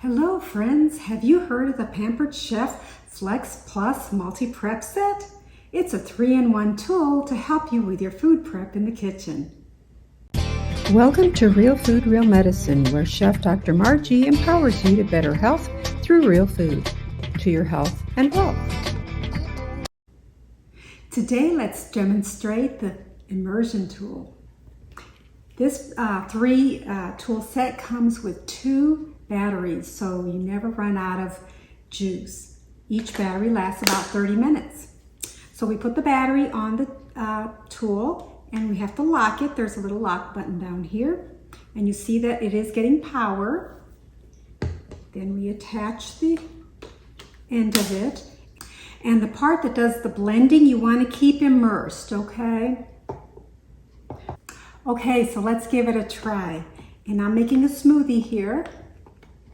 Hello friends, have you heard of the Pampered Chef Flex Plus Multi-Prep Set? It's a 3-in-1 tool to help you with your food prep in the kitchen. Welcome to Real Food, Real Medicine, where Chef Dr. Margie empowers you to better health through real food, to your health and wealth. Today let's demonstrate the immersion tool. This tool set comes with 2 batteries, so you never run out of juice. Each battery lasts about 30 minutes. So we put the battery on the tool and we have to lock it. There's a little lock button down here and you see that it is getting power. Then we attach the end of it, and the part that does the blending you want to keep immersed, okay? Okay, so let's give it a try. And I'm making a smoothie here.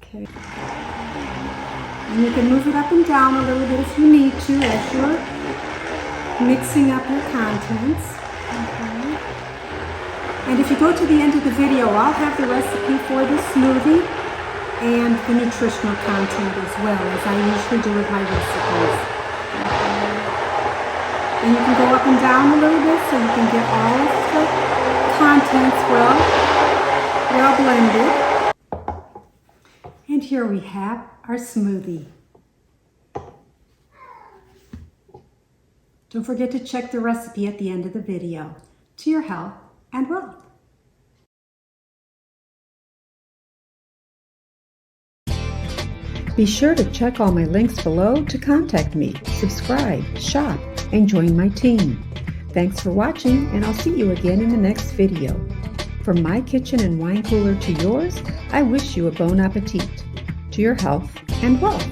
Okay. And you can move it up and down a little bit if you need to as you're mixing up your contents. Okay. And if you go to the end of the video, I'll have the recipe for the smoothie and the nutritional content as well, as I usually do with my recipes. Okay. And you can go up and down a little bit so you can get all of the contents well blended. And here we have our smoothie. Don't forget to check the recipe at the end of the video. To your health and wealth. Be sure to check all my links below to contact me, subscribe, shop, and join my team. Thanks for watching, and I'll see you again in the next video. From my kitchen and wine cooler to yours, I wish you a bon appetit, to your health and wealth.